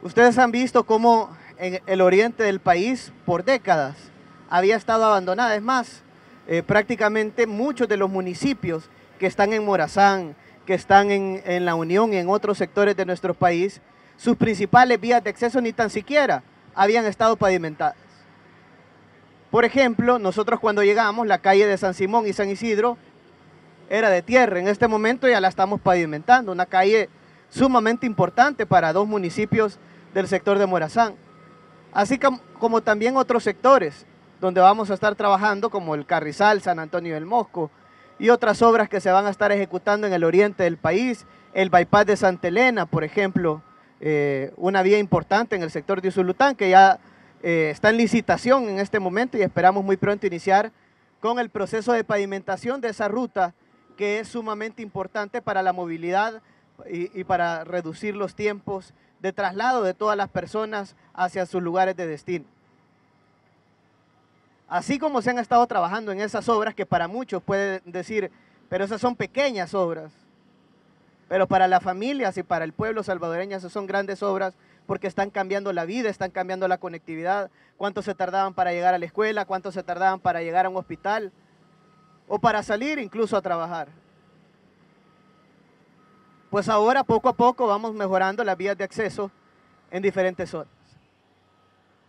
Ustedes han visto cómo en el oriente del país por décadas había estado abandonada. Es más, prácticamente muchos de los municipios que están en Morazán, que están en La Unión y en otros sectores de nuestro país, sus principales vías de acceso ni tan siquiera habían estado pavimentadas. Por ejemplo, nosotros cuando llegamos, la calle de San Simón y San Isidro era de tierra. En este momento ya la estamos pavimentando, una calle sumamente importante para dos municipios del sector de Morazán. Así como también otros sectores donde vamos a estar trabajando, como el Carrizal, San Antonio del Mosco, y otras obras que se van a estar ejecutando en el oriente del país, el bypass de Santa Elena, por ejemplo, una vía importante en el sector de Usulután, que ya está en licitación en este momento y esperamos muy pronto iniciar con el proceso de pavimentación de esa ruta, que es sumamente importante para la movilidad y para reducir los tiempos de traslado de todas las personas hacia sus lugares de destino. Así como se han estado trabajando en esas obras que para muchos pueden decir, pero esas son pequeñas obras, pero para las familias y para el pueblo salvadoreño esas son grandes obras porque están cambiando la vida, están cambiando la conectividad, cuánto se tardaban para llegar a la escuela, cuánto se tardaban para llegar a un hospital o para salir incluso a trabajar. Pues ahora poco a poco vamos mejorando las vías de acceso en diferentes zonas.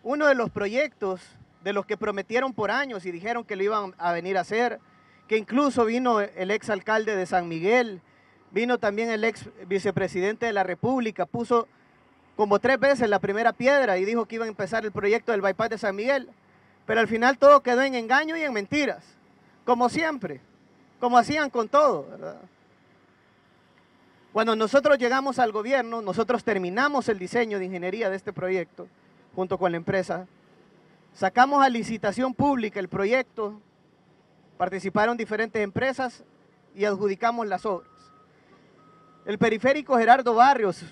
Uno de los proyectos de los que prometieron por años y dijeron que lo iban a venir a hacer, que incluso vino el ex alcalde de San Miguel, vino también el ex vicepresidente de la República, puso como 3 veces la primera piedra y dijo que iba a empezar el proyecto del bypass de San Miguel, pero al final todo quedó en engaño y en mentiras, como siempre, como hacían con todo, ¿verdad? Cuando nosotros llegamos al gobierno, nosotros terminamos el diseño de ingeniería de este proyecto, junto con la empresa, sacamos a licitación pública el proyecto, participaron diferentes empresas y adjudicamos las obras. El periférico Gerardo Barrios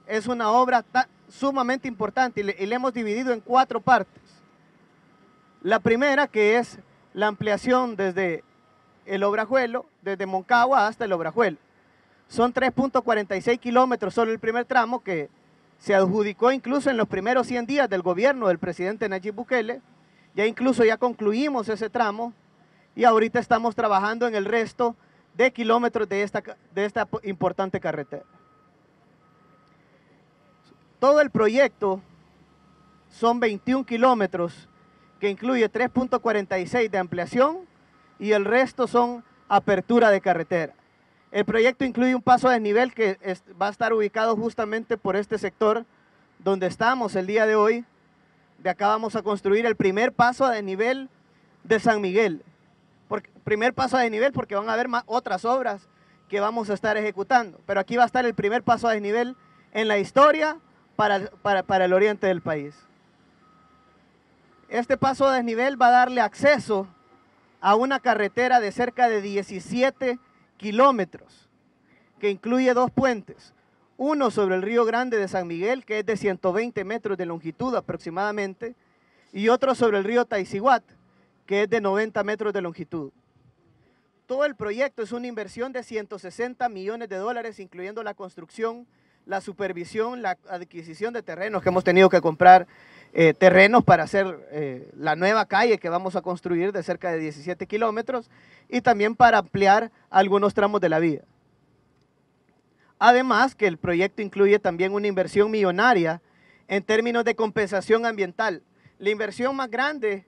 es una obra sumamente importante y le hemos dividido en 4 partes. La primera, que es la ampliación desde el Obrajuelo, desde Moncagua hasta el Obrajuelo. Son 3.46 kilómetros solo el primer tramo, que se adjudicó incluso en los primeros 100 días del gobierno del presidente Nayib Bukele. Ya concluimos ese tramo y ahorita estamos trabajando en el resto de kilómetros de esta importante carretera. Todo el proyecto son 21 kilómetros, que incluye 3.46 de ampliación y el resto son apertura de carretera. El proyecto incluye un paso a desnivel que va a estar ubicado justamente por este sector donde estamos el día de hoy. De acá vamos a construir el primer paso a desnivel de San Miguel. Primer paso a desnivel porque van a haber otras obras que vamos a estar ejecutando, pero aquí va a estar el primer paso a desnivel en la historia para el oriente del país. Este paso a desnivel va a darle acceso a una carretera de cerca de 17 kilómetros, que incluye 2 puentes, uno sobre el río Grande de San Miguel, que es de 120 metros de longitud aproximadamente, y otro sobre el río Taiziguat, que es de 90 metros de longitud. Todo el proyecto es una inversión de 160 millones de dólares, incluyendo la construcción, la supervisión, la adquisición de terrenos, que hemos tenido que comprar terrenos para hacer la nueva calle que vamos a construir de cerca de 17 kilómetros y también para ampliar algunos tramos de la vía. Además que el proyecto incluye también una inversión millonaria en términos de compensación ambiental. La inversión más grande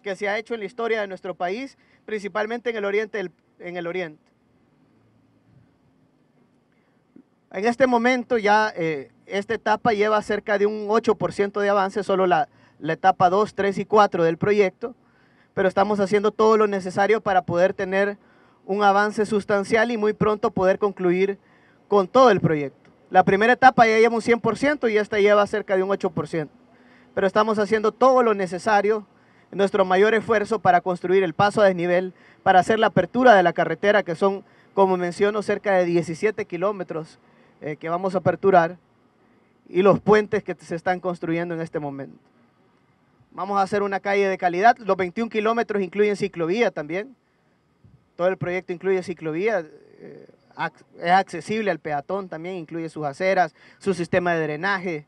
que se ha hecho en la historia de nuestro país, principalmente en el oriente. En este momento ya esta etapa lleva cerca de un 8% de avance, solo la etapa 2, 3 y 4 del proyecto, pero estamos haciendo todo lo necesario para poder tener un avance sustancial y muy pronto poder concluir con todo el proyecto. La primera etapa ya lleva un 100% y esta lleva cerca de un 8%, pero estamos haciendo todo lo necesario, nuestro mayor esfuerzo para construir el paso a desnivel, para hacer la apertura de la carretera, que son, como menciono, cerca de 17 kilómetros que vamos a aperturar, y los puentes que se están construyendo en este momento. Vamos a hacer una calle de calidad. Los 21 kilómetros incluyen ciclovía también. Todo el proyecto incluye ciclovía, es accesible al peatón también, incluye sus aceras, su sistema de drenaje.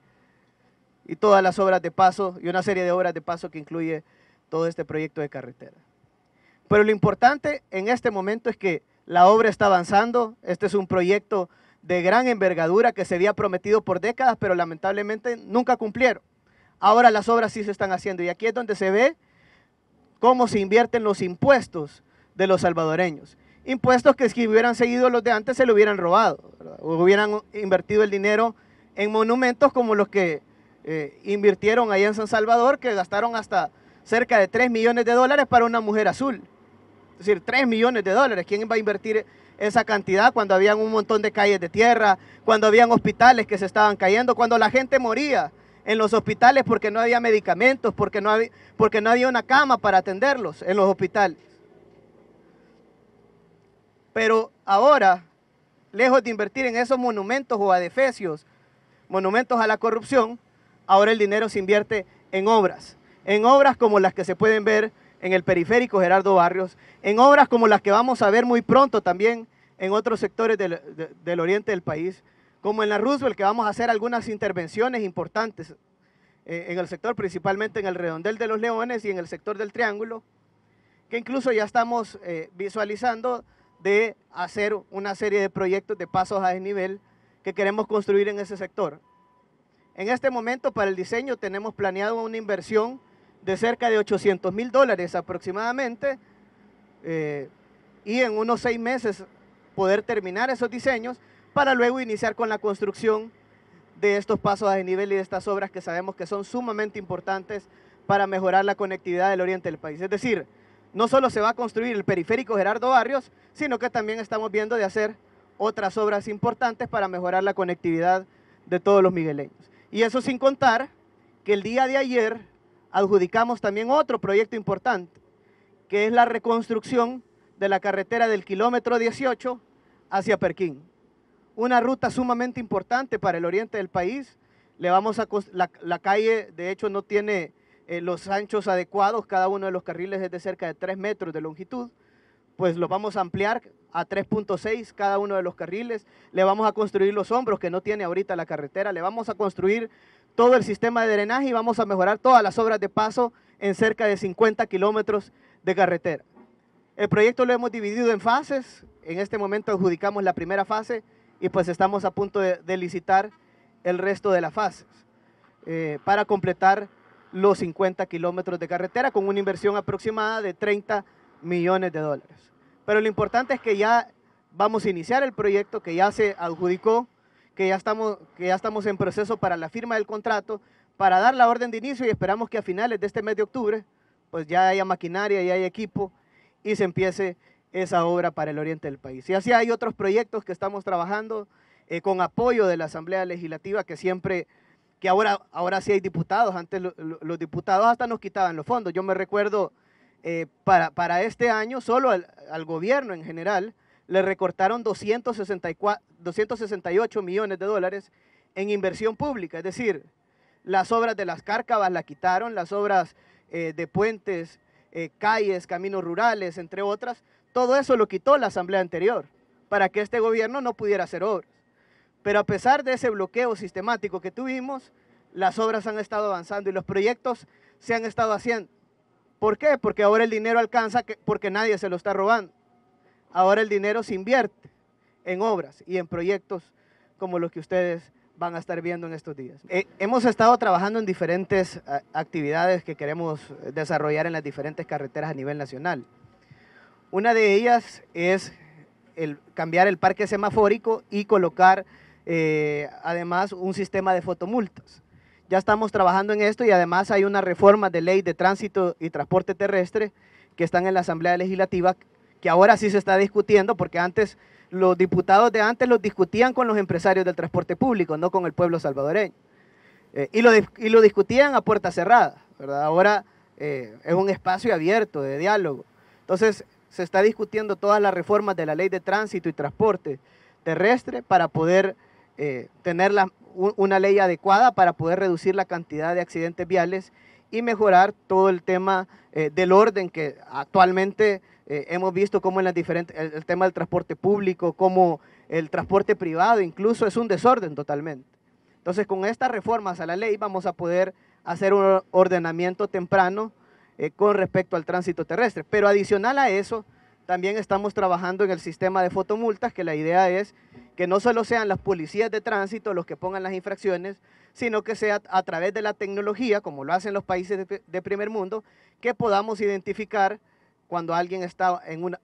y todas las obras de paso y una serie de obras de paso que incluye todo este proyecto de carretera. Pero lo importante en este momento es que la obra está avanzando. Este es un proyecto de gran envergadura que se había prometido por décadas, pero lamentablemente nunca cumplieron. Ahora las obras sí se están haciendo y aquí es donde se ve cómo se invierten los impuestos de los salvadoreños. Impuestos que si hubieran seguido los de antes se lo hubieran robado, ¿verdad? O hubieran invertido el dinero en monumentos como los que invirtieron allá en San Salvador, que gastaron hasta cerca de 3 millones de dólares para una mujer azul. Es decir, 3 millones de dólares. ¿Quién va a invertir esa cantidad cuando habían un montón de calles de tierra, cuando habían hospitales que se estaban cayendo, cuando la gente moría en los hospitales porque no había medicamentos, porque no había una cama para atenderlos en los hospitales? Pero ahora, lejos de invertir en esos monumentos o adefesios, monumentos a la corrupción, ahora el dinero se invierte en obras como las que se pueden ver en el periférico Gerardo Barrios, en obras como las que vamos a ver muy pronto también en otros sectores del oriente del país, como en la Roosevelt, que vamos a hacer algunas intervenciones importantes en el sector, principalmente en el Redondel de los Leones y en el sector del Triángulo, que incluso ya estamos visualizando de hacer una serie de proyectos de pasos a desnivel que queremos construir en ese sector. En este momento para el diseño tenemos planeado una inversión de cerca de $800,000 aproximadamente y en unos 6 meses poder terminar esos diseños para luego iniciar con la construcción de estos pasos a desnivel y de estas obras que sabemos que son sumamente importantes para mejorar la conectividad del oriente del país. Es decir, no solo se va a construir el periférico Gerardo Barrios, sino que también estamos viendo de hacer otras obras importantes para mejorar la conectividad de todos los migueleños. Y eso sin contar que el día de ayer adjudicamos también otro proyecto importante, que es la reconstrucción de la carretera del kilómetro 18 hacia Perquín. Una ruta sumamente importante para el oriente del país. La calle, de hecho, no tiene los anchos adecuados, cada uno de los carriles es de cerca de 3 metros de longitud, pues lo vamos a ampliar a 3.6 cada uno de los carriles, le vamos a construir los hombros que no tiene ahorita la carretera, le vamos a construir todo el sistema de drenaje y vamos a mejorar todas las obras de paso en cerca de 50 kilómetros de carretera. El proyecto lo hemos dividido en fases, en este momento adjudicamos la primera fase y pues estamos a punto de licitar el resto de las fases para completar los 50 kilómetros de carretera con una inversión aproximada de $30 millones. Pero lo importante es que ya vamos a iniciar el proyecto, que ya se adjudicó, que ya estamos en proceso para la firma del contrato, para dar la orden de inicio y esperamos que a finales de este mes de octubre pues ya haya maquinaria, ya haya equipo y se empiece esa obra para el oriente del país. Y así hay otros proyectos que estamos trabajando con apoyo de la Asamblea Legislativa que ahora sí hay diputados. Antes los diputados hasta nos quitaban los fondos. Yo me recuerdo para este año solo al gobierno en general le recortaron 268 millones de dólares en inversión pública, es decir, las obras de las cárcavas la quitaron, las obras de puentes, calles, caminos rurales, entre otras, todo eso lo quitó la asamblea anterior para que este gobierno no pudiera hacer obras. Pero a pesar de ese bloqueo sistemático que tuvimos, las obras han estado avanzando y los proyectos se han estado haciendo. ¿Por qué? Porque ahora el dinero alcanza, porque nadie se lo está robando. Ahora el dinero se invierte en obras y en proyectos como los que ustedes van a estar viendo en estos días. Hemos estado trabajando en diferentes actividades que queremos desarrollar en las diferentes carreteras a nivel nacional. Una de ellas es cambiar el parque semafórico y colocar además un sistema de fotomultas. Ya estamos trabajando en esto y además hay una reforma de ley de tránsito y transporte terrestre que están en la Asamblea Legislativa, que ahora sí se está discutiendo, porque antes los diputados de antes los discutían con los empresarios del transporte público, no con el pueblo salvadoreño. Y lo discutían a puerta cerrada, ¿verdad? Ahora es un espacio abierto de diálogo. Entonces se está discutiendo todas las reformas de la ley de tránsito y transporte terrestre para poder tener una ley adecuada para poder reducir la cantidad de accidentes viales y mejorar todo el tema del orden que actualmente hemos visto como en las diferentes, el tema del transporte público, como el transporte privado incluso es un desorden totalmente. Entonces, con estas reformas a la ley vamos a poder hacer un ordenamiento temprano con respecto al tránsito terrestre. Pero adicional a eso, también estamos trabajando en el sistema de fotomultas, que la idea es que no solo sean las policías de tránsito los que pongan las infracciones, sino que sea a través de la tecnología, como lo hacen los países de primer mundo, que podamos identificar cuando alguien está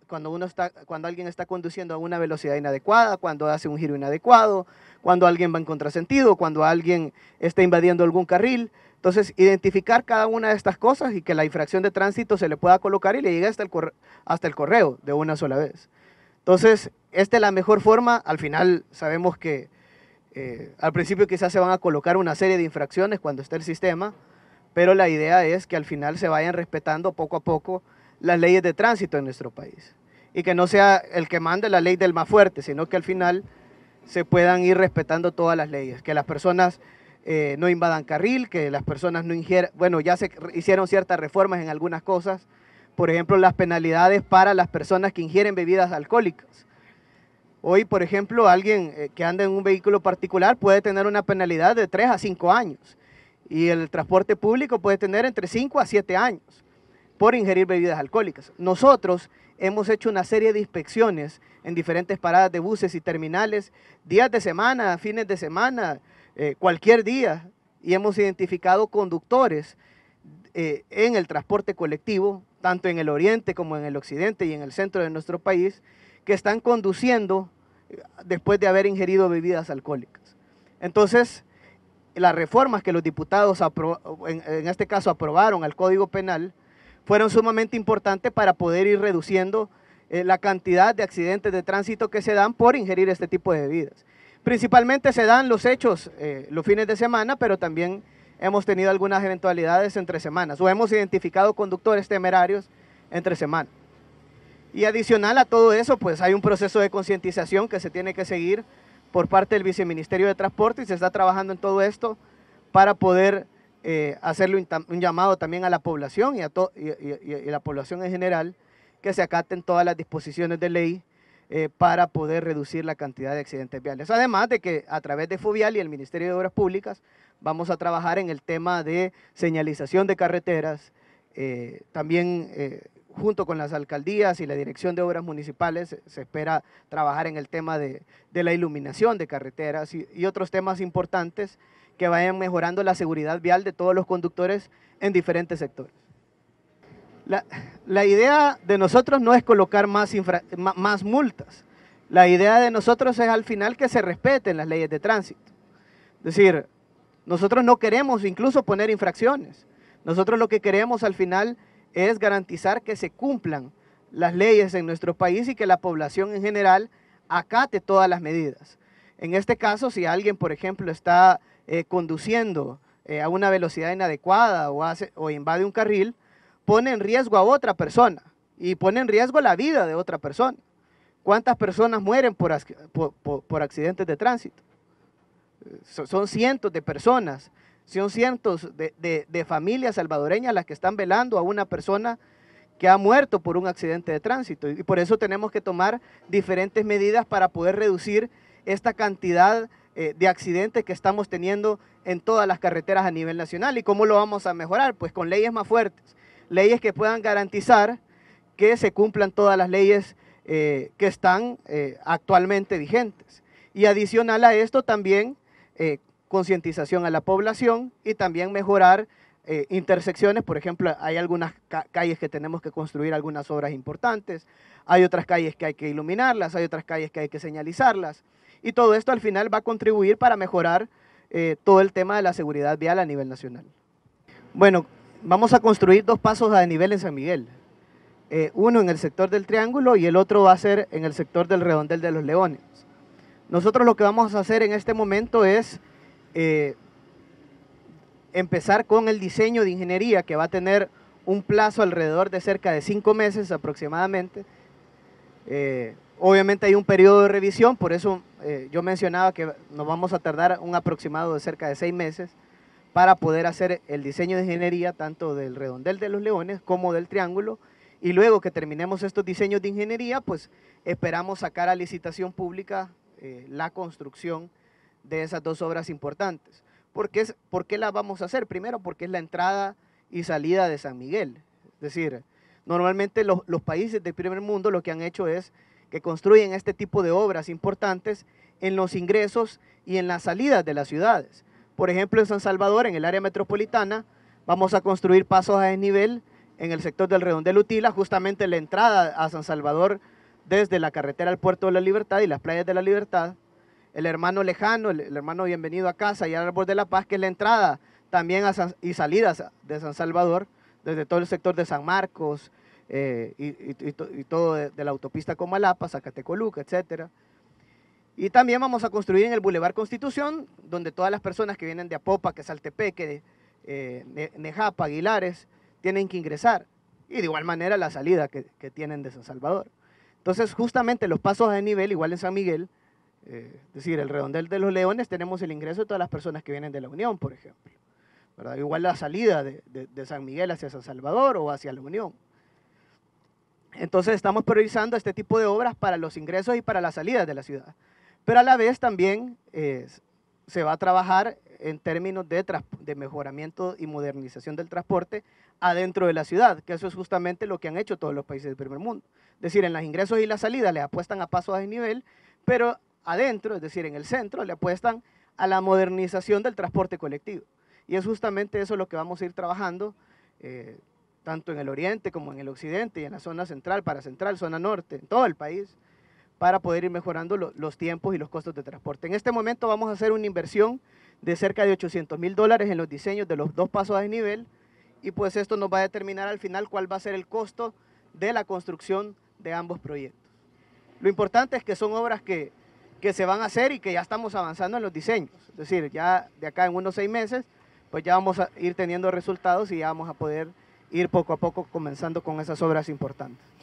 cuando alguien está conduciendo a una velocidad inadecuada, cuando hace un giro inadecuado, cuando alguien va en contrasentido, cuando alguien está invadiendo algún carril. Entonces, identificar cada una de estas cosas y que la infracción de tránsito se le pueda colocar y le llegue hasta el correo de una sola vez. Entonces, esta es la mejor forma. Al final sabemos que al principio quizás se van a colocar una serie de infracciones cuando esté el sistema, pero la idea es que al final se vayan respetando poco a poco las leyes de tránsito en nuestro país. Y que no sea el que mande la ley del más fuerte, sino que al final se puedan ir respetando todas las leyes, que las personas no invadan carril, que las personas no ingieran, bueno, ya se hicieron ciertas reformas en algunas cosas, por ejemplo, las penalidades para las personas que ingieren bebidas alcohólicas. Hoy, por ejemplo, alguien que anda en un vehículo particular puede tener una penalidad de 3 a 5 años y el transporte público puede tener entre 5 a 7 años por ingerir bebidas alcohólicas. Nosotros hemos hecho una serie de inspecciones en diferentes paradas de buses y terminales, días de semana, fines de semana, cualquier día, y hemos identificado conductores en el transporte colectivo, tanto en el oriente como en el occidente y en el centro de nuestro país, que están conduciendo después de haber ingerido bebidas alcohólicas. Entonces, las reformas que los diputados, en este caso, aprobaron al Código Penal, fueron sumamente importantes para poder ir reduciendo la cantidad de accidentes de tránsito que se dan por ingerir este tipo de bebidas. Principalmente se dan los hechos los fines de semana, pero también hemos tenido algunas eventualidades entre semanas, o hemos identificado conductores temerarios entre semanas. Y adicional a todo eso, pues hay un proceso de concientización que se tiene que seguir por parte del Viceministerio de Transporte y se está trabajando en todo esto para poder hacerle un llamado también a la población y a la población en general, que se acaten todas las disposiciones de ley para poder reducir la cantidad de accidentes viales. Además de que a través de FOVIAL y el Ministerio de Obras Públicas vamos a trabajar en el tema de señalización de carreteras, también junto con las alcaldías y la Dirección de Obras Municipales se espera trabajar en el tema de la iluminación de carreteras y otros temas importantes que vayan mejorando la seguridad vial de todos los conductores en diferentes sectores. La idea de nosotros no es colocar más multas. La idea de nosotros es al final que se respeten las leyes de tránsito. Es decir, nosotros no queremos incluso poner infracciones. Nosotros lo que queremos al final es garantizar que se cumplan las leyes en nuestro país y que la población en general acate todas las medidas. En este caso, si alguien, por ejemplo, está conduciendo a una velocidad inadecuada o invade un carril, pone en riesgo a otra persona y pone en riesgo la vida de otra persona. ¿Cuántas personas mueren por accidentes de tránsito? Son cientos de personas, son cientos de familias salvadoreñas las que están velando a una persona que ha muerto por un accidente de tránsito. Y por eso tenemos que tomar diferentes medidas para poder reducir esta cantidad de accidentes que estamos teniendo en todas las carreteras a nivel nacional. ¿Y cómo lo vamos a mejorar? Pues con leyes más fuertes, leyes que puedan garantizar que se cumplan todas las leyes que están actualmente vigentes. Y adicional a esto también concientización a la población y también mejorar intersecciones. Por ejemplo, hay algunas calles que tenemos que construir algunas obras importantes, hay otras calles que hay que iluminarlas, hay otras calles que hay que señalizarlas. Y todo esto al final va a contribuir para mejorar todo el tema de la seguridad vial a nivel nacional. Bueno, vamos a construir 2 pasos a desnivel en San Miguel. Uno en el sector del Triángulo y el otro va a ser en el sector del Redondel de los Leones. Nosotros lo que vamos a hacer en este momento es empezar con el diseño de ingeniería, que va a tener un plazo alrededor de cerca de 5 meses aproximadamente. Obviamente hay un periodo de revisión, por eso yo mencionaba que nos vamos a tardar un aproximado de cerca de 6 meses para poder hacer el diseño de ingeniería tanto del Redondel de los Leones como del Triángulo, y luego que terminemos estos diseños de ingeniería, pues esperamos sacar a licitación pública la construcción de esas dos obras importantes. ¿Por qué las vamos a hacer? Primero, porque es la entrada y salida de San Miguel. Es decir, normalmente los países del primer mundo lo que han hecho es que construyen este tipo de obras importantes en los ingresos y en las salidas de las ciudades. Por ejemplo, en San Salvador, en el área metropolitana, vamos a construir pasos a desnivel en el sector del Redondel Utila, justamente la entrada a San Salvador desde la carretera al Puerto de la Libertad y las playas de la Libertad. El hermano lejano, el hermano bienvenido a casa y al Árbol de la Paz, que es la entrada también y salidas de San Salvador, desde todo el sector de San Marcos y todo de la autopista Comalapa, Zacatecoluca, etcétera. Y también vamos a construir en el Boulevard Constitución, donde todas las personas que vienen de Apopa, Quesaltepeque, Nejapa, Aguilares, tienen que ingresar. Y de igual manera la salida que tienen de San Salvador. Entonces, justamente los pasos a nivel, igual en San Miguel, es decir, el Redondel de los Leones, tenemos el ingreso de todas las personas que vienen de la Unión, por ejemplo, ¿verdad? Igual la salida de San Miguel hacia San Salvador o hacia la Unión. Entonces estamos priorizando este tipo de obras para los ingresos y para las salidas de la ciudad. Pero a la vez también se va a trabajar en términos de mejoramiento y modernización del transporte adentro de la ciudad, que eso es justamente lo que han hecho todos los países del primer mundo. Es decir, en los ingresos y las salidas le apuestan a pasos a desnivel, pero adentro, es decir, en el centro, le apuestan a la modernización del transporte colectivo. Y es justamente eso lo que vamos a ir trabajando, tanto en el oriente como en el occidente y en la zona central, paracentral, zona norte, en todo el país, para poder ir mejorando los tiempos y los costos de transporte. En este momento vamos a hacer una inversión de cerca de $800,000 en los diseños de los dos pasos a desnivel, y pues esto nos va a determinar al final cuál va a ser el costo de la construcción de ambos proyectos. Lo importante es que son obras que se van a hacer y que ya estamos avanzando en los diseños. Es decir, ya de acá en unos 6 meses, pues ya vamos a ir teniendo resultados y ya vamos a poder ir poco a poco comenzando con esas obras importantes.